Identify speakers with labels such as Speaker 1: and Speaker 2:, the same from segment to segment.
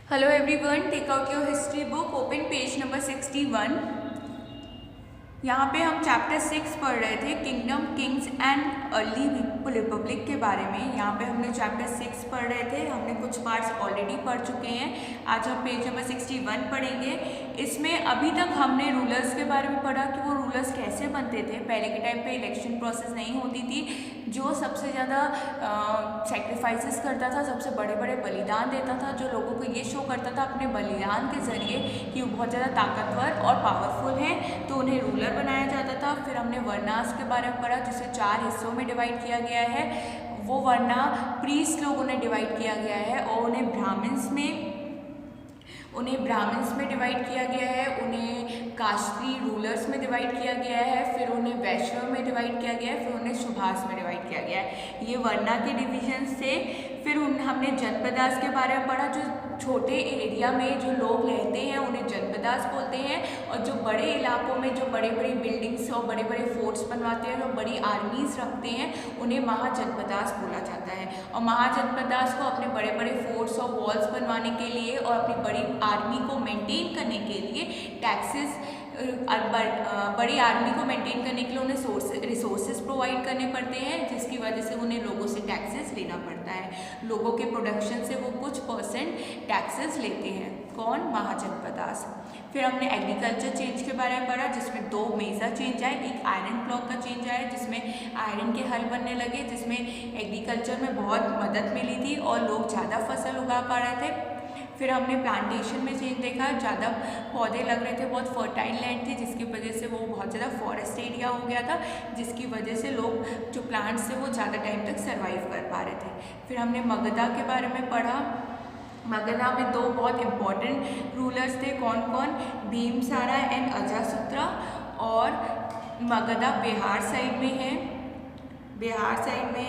Speaker 1: Hello everyone, take out your history book, open page number 61। यहाँ पे हम chapter 6 पढ़ रहे थे kingdom, Kings and early Republic के बारे में। यहाँ पे हमने चैप्टर 6 पढ़ रहे थे, हमने कुछ पार्ट्स ऑलरेडी पढ़ चुके हैं। आज हम पेज नंबर 61 पढ़ेंगे। इसमें अभी तक हमने रूलर्स के बारे में पढ़ा कि वो रूलर्स कैसे बनते थे। पहले के टाइम पे इलेक्शन प्रोसेस नहीं होती थी। जो सबसे ज़्यादा सेक्रीफाइसेस करता था, सबसे बड़े बड़े बलिदान देता था, जो लोगों को ये शो करता था अपने बलिदान के ज़रिए कि वो बहुत ज़्यादा ताकतवर और पावरफुल हैं, तो उन्हें रूलर बनाया जाता था। फिर हमने वर्णास के बारे में पढ़ा, जिसे 4 हिस्सों में डिवाइड किया गया है। वो वर्णा प्रीस्ट लोगों ने डिवाइड किया गया है और उन्हें ब्राह्मण्स में डिवाइड किया गया है। उन्हें कास्ट्री रूलर्स में डिवाइड किया गया है। फिर उन्हें वैश्य में डिवाइड किया गया है। फिर उन्हें सुभाष में डिवाइड किया गया है। ये वर्णा के डिविजन्स थे। फिर हमने जनपदास के बारे में पढ़ा, जो छोटे एरिया में जो लोग रहते हैं उन्हें जनपदास बोलते हैं। और जो बड़े इलाकों में जो बड़े बड़े बिल्डिंग्स और बड़े बड़े फोर्ट्स बनवाते हैं, जो बड़ी आर्मीज रखते हैं, उन्हें महाजनपदास बोला जाता है। और महाजनपदास को अपने बड़े बड़े फोर्ट्स और वॉल्स बनवाने के लिए और अपनी बड़ी आर्मी को मेंटेन करने के लिए टैक्सेस, बड़ी आर्मी को मेंटेन करने के लिए उन्हें रिसोर्सेज प्रोवाइड करने पड़ते हैं, जिसकी वजह से उन्हें लोगों से टैक्सेस लेना पड़ता है। लोगों के प्रोडक्शन से वो कुछ परसेंट टैक्सेस लेते हैं। कौन? महाजनपदास। फिर हमने एग्रीकल्चर चेंज के बारे में पढ़ा, जिसमें 2 मेजर चेंज आए। एक आयरन ब्लॉक का चेंज आया, जिसमें आयरन के हल बनने लगे, जिसमें एग्रीकल्चर में बहुत मदद मिली थी और लोग ज़्यादा फसल उगा पा रहे थे। फिर हमने प्लांटेशन में चेंज देखा, ज़्यादा पौधे लग रहे थे, बहुत फर्टाइल लैंड थी, जिसकी वजह से वो बहुत ज़्यादा फॉरेस्ट एरिया हो गया था, जिसकी वजह से लोग जो प्लांट्स थे वो ज़्यादा टाइम तक सर्वाइव कर पा रहे थे। फिर हमने मगधा के बारे में पढ़ा। मगधा में 2 बहुत इम्पॉर्टेंट रूलर्स थे। कौन कौन? भीमसारा एंड अजासूत्रा। और मगधा बिहार साइड में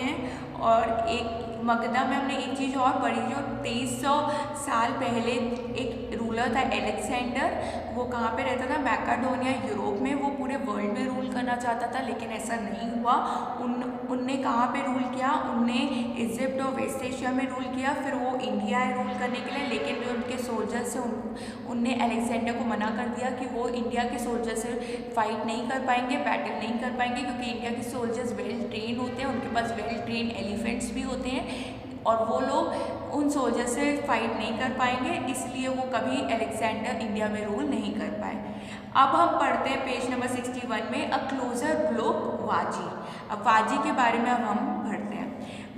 Speaker 1: है। और एक मगधा में हमने एक चीज़ और पढ़ी, जो 2300 साल पहले एक रूलर था अलेक्जेंडर। वो कहाँ पे रहता था? मैकेडोनिया, यूरोप में। वो पूरे वर्ल्ड में रूल करना चाहता था, लेकिन ऐसा नहीं हुआ। उनने कहाँ पे रूल किया? उनने इजिप्ट और वेस्ट एशिया में रूल किया। फिर वो इंडिया है रूल करने के लिए, लेकिन जो उनके सोल्जर्स थे उनने अलेक्जेंडर को मना कर दिया कि वो इंडिया के सोल्जर से फाइट नहीं कर पाएंगे, बैटल नहीं कर पाएंगे, क्योंकि इंडिया के सोल्जर्स वेल ट्रेन होते हैं, उनके पास वेल ट्रेन एलिफेंट्स भी होते हैं और वो लोग उन सोल्जर से फाइट नहीं कर पाएंगे, इसलिए वो कभी अलेक्जेंडर इंडिया में रूल नहीं कर पाए। अब हम पढ़ते हैं पेज नंबर 61 में अ क्लोजर लुक वाजी। अब वाजी के बारे में अब हम पढ़ते हैं।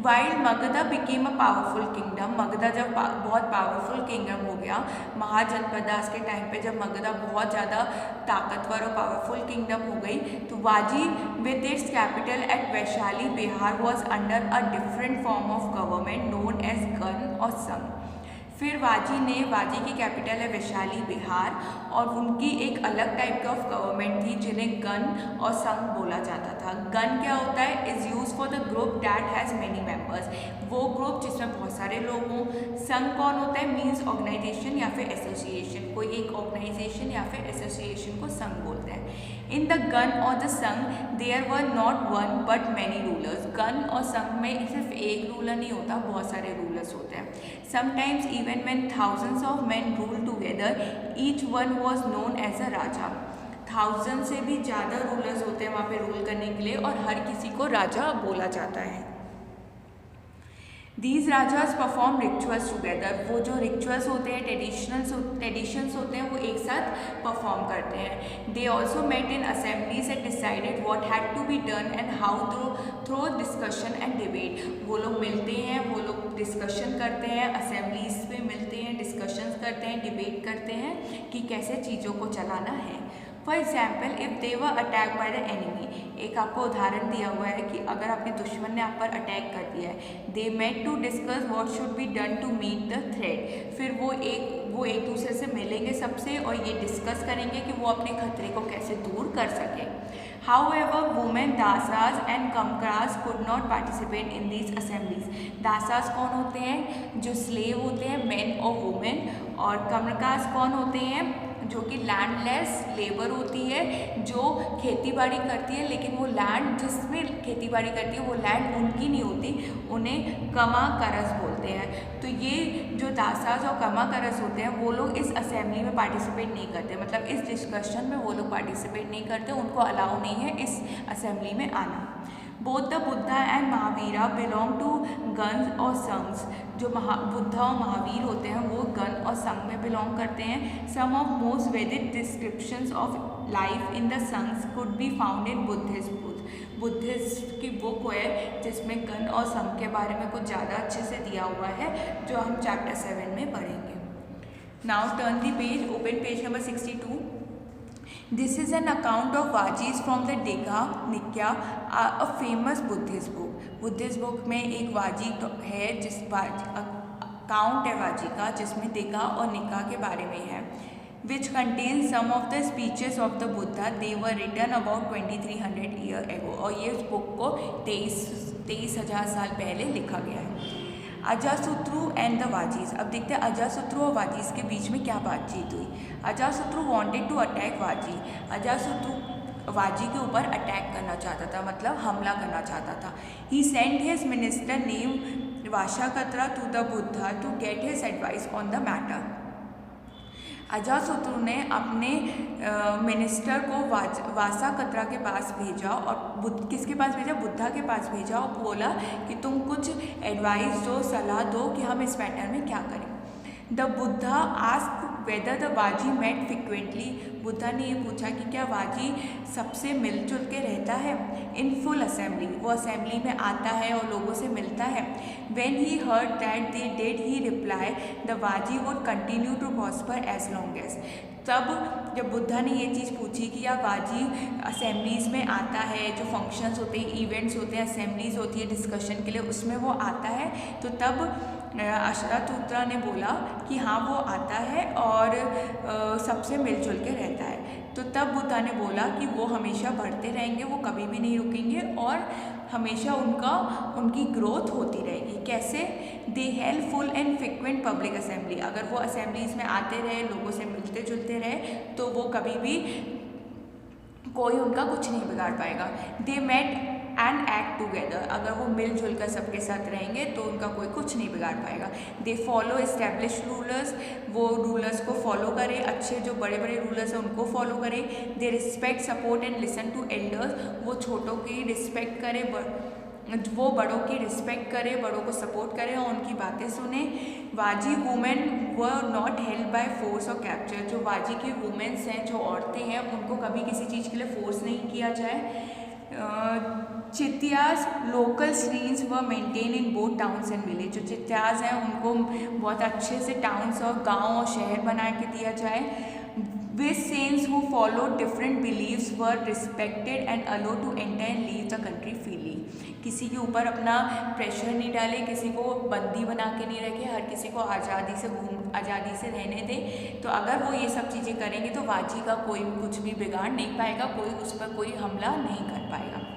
Speaker 1: While Magadha became a powerful kingdom, Magadha जब बहुत पावरफुल किंगडम हो गया, महाजनपदास के टाइम पे जब मगधा बहुत ज़्यादा ताकतवर और पावरफुल किंगडम हो गई, तो Vajji with its capital at Vaishali Bihar was under a different form of government known as gana और संघ। फिर वाजी की कैपिटल है वैशाली बिहार, और उनकी एक अलग टाइप ऑफ गवर्नमेंट थी जिन्हें गन और संघ बोला जाता था। गन क्या होता है? Is use for the group that has many members, वो ग्रुप जिसमें बहुत सारे लोग हों। संघ कौन होता है? मीन्स ऑर्गेनाइजेशन या फिर एसोसिएशन, कोई एक ऑर्गेनाइजेशन या फिर एसोसिएशन को संघ बोलते हैं। इन द गन और the sangha there were not one but many rulers, gana और संघ में सिर्फ एक रूलर नहीं होता, बहुत सारे रूलर्स होते हैं। Sometimes even when thousands of men ruled together, each one was known as a राजा। 1000 से भी ज़्यादा रूलर्स होते हैं वहाँ पे रूल करने के लिए, और हर किसी को राजा बोला जाता है। These rajas perform rituals together, वो जो रिचुअल्स होते हैं, ट्रेडिशंस होते हैं, वो एक साथ परफॉर्म करते हैं। They also met in assemblies and decided what had to be done and how through discussion and debate। वो लोग मिलते हैं, वो लोग डिस्कशन करते हैं, असेंबलीज में मिलते हैं, डिस्कशंस करते हैं, डिबेट करते हैं कि कैसे चीज़ों को चलाना है। For example, if they were attack by the enemy, एक आपको उदाहरण दिया हुआ है कि अगर आपके दुश्मन ने आप पर अटैक कर दिया है। They met to discuss what should be done to meet the threat, फिर वो एक दूसरे से मिलेंगे सबसे और ये डिस्कस करेंगे कि वो अपने खतरे को कैसे दूर कर सके। However, women dasas and kammakaras could not participate in these assemblies। Dasas कौन होते हैं? जो स्लेव होते हैं, मेन और वुमेन। और कमकाज कौन होते हैं? जो कि लैंडलेस लेबर होती है, जो खेती बाड़ी करती है, लेकिन वो लैंड जिसमें खेती बाड़ी करती है वो लैंड उनकी नहीं होती, उन्हें कमाकरस बोलते हैं। तो ये जो दासाज और कमाकरस होते हैं वो लोग इस असेंबली में पार्टिसिपेट नहीं करते, मतलब इस डिस्कशन में वो लोग पार्टिसिपेट नहीं करते, उनको अलाउ नहीं है इस असेंबली में आना। Both the Buddha and Mahavira belong to gana और संघ। जो बुद्धा और महावीर होते हैं वो गण और संघ में बिलोंग करते हैं। Some of most valid descriptions of life in the sangha could be found in Buddhist की बुक है जिसमें गण और संघ के बारे में कुछ ज़्यादा अच्छे से दिया हुआ है, जो हम चैप्टर 7 में पढ़ेंगे। Now turn the page, open page number 62। This is an account of Vajis from the Digha Nikya, a famous Buddhist book. Buddhist book में एक वाजी है अकाउंट है वाजी का, जिसमें दिघा और निका के बारे में है। Which contains some of the speeches of the Buddha. They were written about 2300 years ago. और ये उस बुक को 23,000 साल पहले लिखा गया है। Ajatashatru and the Vajjis. अब देखते हैं अजातशत्रु और वाजीज के बीच में क्या बातचीत हुई। Ajatashatru wanted to attack Vajji. Ajatashatru Vajji के ऊपर अटैक करना चाहता था, मतलब हमला करना चाहता था। He sent his minister name Vassakara to the Buddha to get his advice on the matter. Ajatashatru ने अपने मिनिस्टर को वासाकत्रा के पास भेजा, और किसके पास भेजा? बुद्धा के पास भेजा, और बोला कि तुम कुछ एडवाइस दो, सलाह दो कि हम इस मैटर में क्या करें। The Buddha ask whether the Vajji met frequently. Buddha ने ये पूछा कि क्या वाजी सबसे मिलजुल के रहता है। इन फुल असेंबली, वो असेंबली में आता है और लोगों से मिलता है। When he heard that they did he replied the Vajji would continue to prosper as long as. तब जब बुद्धा ने ये चीज़ पूछी कि या वाजी असेंबलीज़ में आता है, जो फंक्शंस होते हैं, इवेंट्स होते हैं, असेंबलीज होती है डिस्कशन के लिए, उसमें वो आता है, तो तब अजातशत्रु ने बोला कि हाँ वो आता है और सबसे मिलजुल के रहता है। तो तब बुद्धा ने बोला कि वो हमेशा बढ़ते रहेंगे, वो कभी भी नहीं रुकेंगे और हमेशा उनकी ग्रोथ होती रहेगी। कैसे? They help full and frequent public assembly. अगर वो असेंबलीज में आते रहे, लोगों से मिलते जुलते रहे, तो वो कभी भी कोई उनका कुछ नहीं बिगाड़ पाएगा। They met and act together. अगर वो मिलजुल कर सबके साथ रहेंगे तो उनका कोई कुछ नहीं बिगाड़ पाएगा। They follow establish rulers. वो रूलर्स को फॉलो करें, अच्छे जो बड़े बड़े रूलर्स हैं उनको फॉलो करें। They respect, support and listen to elders. वो छोटों की रिस्पेक्ट करें, वो बड़ों की रिस्पेक्ट करे, बड़ों को सपोर्ट करे और उनकी बातें सुने। Vajji women were not held by force और कैप्चर। जो वाजी की वुमेन्स हैं, जो औरतें हैं, उनको कभी किसी चीज़ के लिए फोर्स नहीं किया जाए। चित्याज लोकल स्क्रीन्स व maintain in both towns and village. जो चित्याज हैं उनको बहुत अच्छे से टाउन्स और गांव और शहर बना के दिया जाए। Which sense who follow different beliefs were respected and allow to enter and leave the country freely. किसी के ऊपर अपना प्रेशर नहीं डाले, किसी को बंदी बना के नहीं रखे, हर किसी को आज़ादी से रहने दें। तो अगर वो ये सब चीज़ें करेंगे तो वाजी का कोई कुछ भी बिगाड़ नहीं पाएगा, कोई उस पर कोई हमला नहीं कर पाएगा।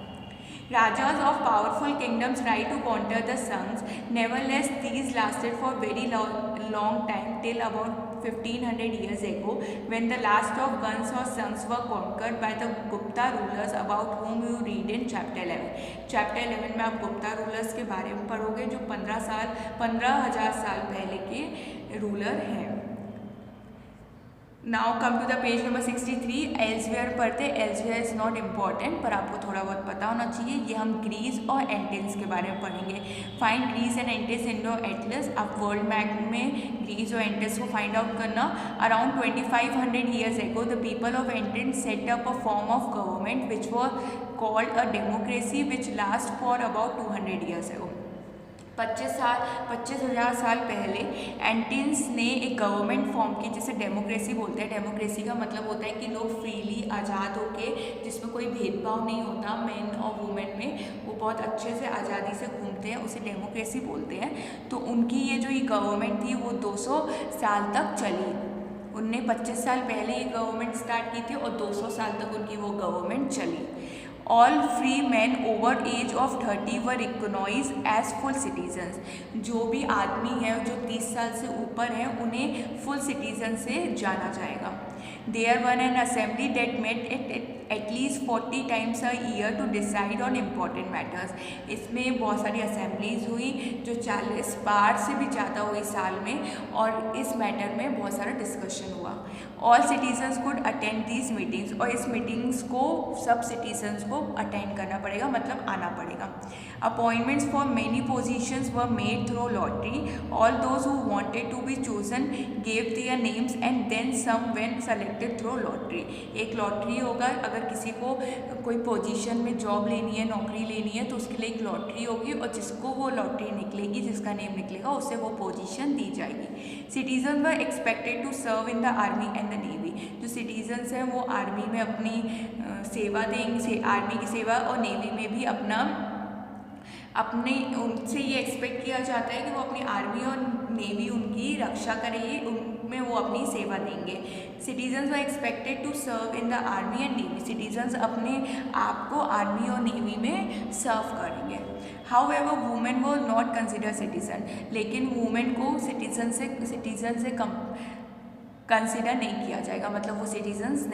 Speaker 1: Rajas of powerful kingdoms tried to counter the Sanghs. Nevertheless, these lasted for very long time till about 1500 years ago, when the last of Gans or Sanghs were conquered by the Gupta rulers, about whom you read in chapter 11. Chapter 11 में आप Gupta rulers के बारे में पढ़ोगे, जो 15,000 साल पहले के रूलर हैं। Now come to the page number 63। Elsewhere पढ़ते। एल्सवेयर इज़ नॉट इम्पॉर्टेंट, पर आपको थोड़ा बहुत पता होना चाहिए। ये हम ग्रीस और एंटिल्स के बारे में पढ़ेंगे। Find Greece and Athens in your atlas. आप वर्ल्ड मैप में ग्रीस और एंटिल्स को फाइंड आउट करना। Around 2500 years ago, the people of Athens set up a form of government which was called a democracy, which lasts for about 200 years ago. 25,000 साल पहले एंटिन्स ने एक government form की, जिसे डेमोक्रेसी बोलते हैं। डेमोक्रेसी का मतलब होता है कि लोग फ्रीली आज़ाद होके, जिसमें कोई भेदभाव नहीं होता मेन और वुमेन में, वो बहुत अच्छे से आज़ादी से घूमते हैं, उसे डेमोक्रेसी बोलते हैं। तो उनकी ये गवर्नमेंट थी वो 200 साल तक चली। उनने 25 साल पहले ये गवर्नमेंट स्टार्ट की थी और 200 साल तक उनकी वो गवर्नमेंट चली। All free man over age of 30 were recognised as full citizens. जो भी आदमी है जो 30 साल से ऊपर है उन्हें फुल सिटीजन से जाना जाएगा। There were an assembly that met at least 40 times a year to decide on important matters। इसमें बहुत सारी असेंबलीज हुई जो 40 बार से भी ज़्यादा हुई साल में, और इस मैटर में बहुत सारा डिस्कशन हुआ। All citizens could attend these meetings, और इस मीटिंग्स को सब सिटीजन्स को अटेंड करना पड़ेगा, मतलब आना पड़ेगा। Appointments for many positions were made through lottery. All those who wanted to be chosen gave their names and then some were selected through lottery. एक लॉटरी होगा, अगर किसी को कोई पोजीशन में जॉब लेनी है, नौकरी लेनी है, तो उसके लिए एक लॉटरी होगी, और जिसको वो लॉटरी निकलेगी, जिसका नेम निकलेगा, उसे वो पोजीशन दी जाएगी। Citizen were expected to serve in the army and the navy. जो सिटीजन्स हैं वो आर्मी में अपनी सेवा देंगे, आर्मी की सेवा, और नेवी में भी उनसे ये एक्सपेक्ट किया जाता है कि वो अपनी आर्मी और नेवी उनकी रक्षा करेगी, उनमें वो अपनी सेवा देंगे। Citizens were expected to serve in the army and navy. Citizens अपने आप को आर्मी और नेवी में सर्व करेंगे। However women were not consider citizen, लेकिन वुमेन को सिटीजन से कंसिडर नहीं किया जाएगा, मतलब वो सिटीजन्स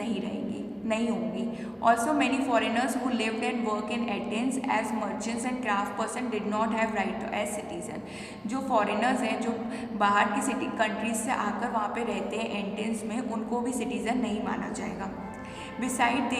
Speaker 1: नहीं होंगी। Also many foreigners who lived and work in Athens as merchants and craft person did not have right as citizen. जो फॉरेनर्स हैं, जो बाहर की कंट्रीज से आकर वहाँ पे रहते हैं एथेंस में, उनको भी सिटीजन नहीं माना जाएगा। Besides,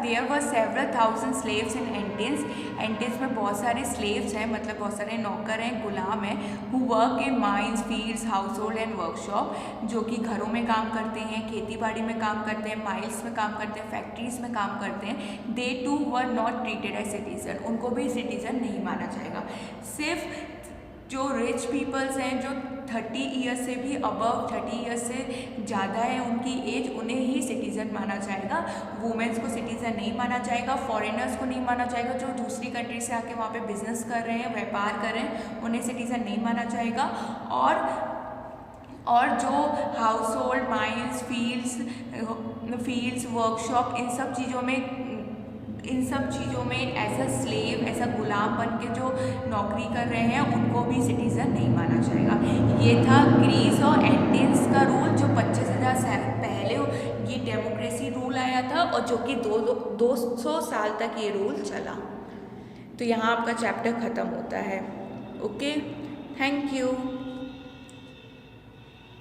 Speaker 1: there were several thousand slaves in Athens। Athens में बहुत सारे स्लेव्स हैं, मतलब बहुत सारे नौकर हैं, गुलाम हैं। who work in mines, fields, household and workshop। जो कि घरों में काम करते हैं, खेती बाड़ी में काम करते हैं, माइल्स में काम करते हैं, फैक्ट्रीज में काम करते हैं। They too were not treated as citizen। उनको भी सिटीजन नहीं माना जाएगा। सिर्फ जो रिच पीपल्स हैं, जो 30 ईयर्स से भी अबव 30 ईयर्स से ज़्यादा है उनकी एज, उन्हें ही सिटीज़न माना जाएगा। वुमेन्स को सिटीज़न नहीं माना जाएगा, फॉरेनर्स को नहीं माना जाएगा, जो दूसरी कंट्री से आके वहाँ पे बिजनेस कर रहे हैं, व्यापार कर रहे हैं, उन्हें सिटीज़न नहीं माना जाएगा। और जो household, mines, fields, workshop, इन सब चीज़ों में ऐसा स्लेव, ऐसा गुलाम बन के जो नौकरी कर रहे हैं, उनको भी सिटीज़न नहीं माना जाएगा। ये था ग्रीस और एथेंस का रूल, जो 25,000 साल पहले ये डेमोक्रेसी रूल आया था, और जो कि 200 साल तक ये रूल चला। तो यहाँ आपका चैप्टर ख़त्म होता है। Okay, thank you.